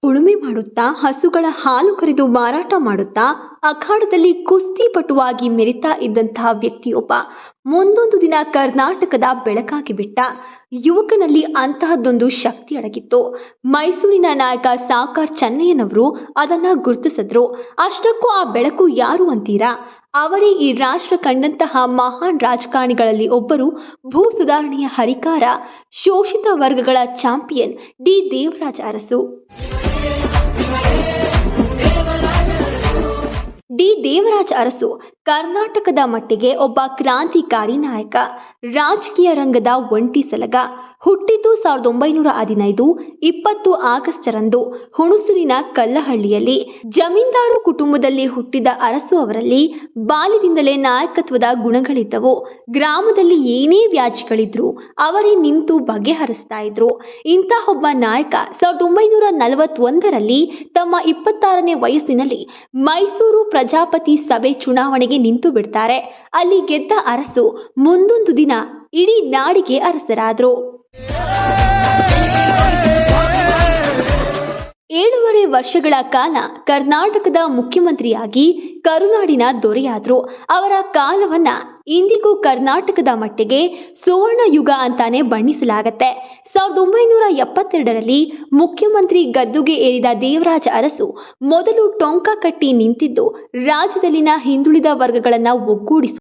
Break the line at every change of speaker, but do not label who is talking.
ಉಳುಮೆ ಮಾಡುತ್ತಾ ಹಸುಗಳ ಹಾಲು ಕರೆದು ಮಾರಾಟ ಮಾಡುತ್ತಾ ಅಖಾಡದಲ್ಲಿ ಕುಸ್ತಿಪಟುವಾಗಿ ಮೆರಿತಾ ಇದ್ದಂತಹ ವ್ಯಕ್ತಿಯೊಬ್ಬ ಮುಂದೊಂದು ದಿನ ಕರ್ನಾಟಕದ ಬೆಳಕಾಗಿ ಬಿಟ್ಟ. ಯುವಕನಲ್ಲಿ ಅಂತಹದ್ದೊಂದು ಶಕ್ತಿ ಅಡಗಿತ್ತು. ಮೈಸೂರಿನ ನಾಯಕ ಸಾಕಾರ್ ಚೆನ್ನಯ್ಯನವರು ಅದನ್ನ ಗುರುತಿಸಿದ್ರು. ಅಷ್ಟಕ್ಕೂ ಆ ಬೆಳಕು ಯಾರು ಅಂತೀರಾ? ಅವರೇ ಈ ರಾಷ್ಟ್ರ ಕಂಡಂತಹ ಮಹಾನ್ ರಾಜಕಾರಣಿಗಳಲ್ಲಿ ಒಬ್ಬರು, ಭೂ ಸುಧಾರಣೆಯ ಹರಿಕಾರ, ಶೋಷಿತ ವರ್ಗಗಳ champion D Devaraj Arasu. D Devaraj Arasu ಕರ್ನಾಟಕದ ಮಟ್ಟಿಗೆ ಒಬ್ಬ ಕ್ರಾಂತಿಕಾರಿ ನಾಯಕ, ರಾಜಕೀಯ ರಂಗದ ಒಂಟಿ ಸಲಗ. ಹುಟ್ಟಿದ್ದು 1915 20 ಆಗಸ್ಟರಂದು ಹುಣಸೂರಿನ ಕಲ್ಲಹಳ್ಳಿಯಲ್ಲಿ. ಜಮೀನ್ದಾರು ಕುಟುಂಬದಲ್ಲಿ ಹುಟ್ಟಿದ ಅರಸು ಅವರಲ್ಲಿ ಬಾಲ್ಯದಿಂದಲೇ ನಾಯಕತ್ವದ ಗುಣಗಳಿದ್ದವು. ಗ್ರಾಮದಲ್ಲಿ ಏನೇ ವ್ಯಾಜ್ಯಗಳಿದ್ರು ಅವರೇ ನಿಂತು ಬಗೆಹರಿಸ್ತಾ ಇದ್ರು. ಇಂತಹೊಬ್ಬ ನಾಯಕ 1941ರಲ್ಲಿ ತಮ್ಮ 26ನೇ ವಯಸ್ಸಿನಲ್ಲಿ ಮೈಸೂರು ಪ್ರಜಾಪತಿ ಸಭೆ ಚುನಾವಣೆಗೆ ನಿಂತು ಬಿಡ್ತಾರೆ. ಅಲ್ಲಿ ಗೆದ್ದ ಅರಸು ಮುಂದೊಂದು ದಿನ ಇಡೀ ನಾಡಿಗೆ ಅರಸರಾದ್ರು. 7.5 ವರ್ಷಗಳ ಕಾಲ ಕರ್ನಾಟಕದ ಮುಖ್ಯಮಂತ್ರಿಯಾಗಿ ಕರುನಾಡಿನ ದೊರೆಯಾದ್ರು. ಅವರ ಕಾಲವನ್ನ ಇಂದಿಗೂ ಕರ್ನಾಟಕದ ಮಟ್ಟಿಗೆ ಸುವರ್ಣ ಯುಗ ಅಂತಾನೆ ಬಣ್ಣಿಸಲಾಗತ್ತೆ. 1972ರಲ್ಲಿ ಮುಖ್ಯಮಂತ್ರಿ ಗದ್ದುಗೆ ಏರಿದ ದೇವರಾಜ ಅರಸು ಮೊದಲು ಟೊಂಕ ಕಟ್ಟಿ ನಿಂತಿದ್ದು ರಾಜ್ಯದಲ್ಲಿನ ಹಿಂದುಳಿದ ವರ್ಗಗಳನ್ನ ಒಗ್ಗೂಡಿಸಿ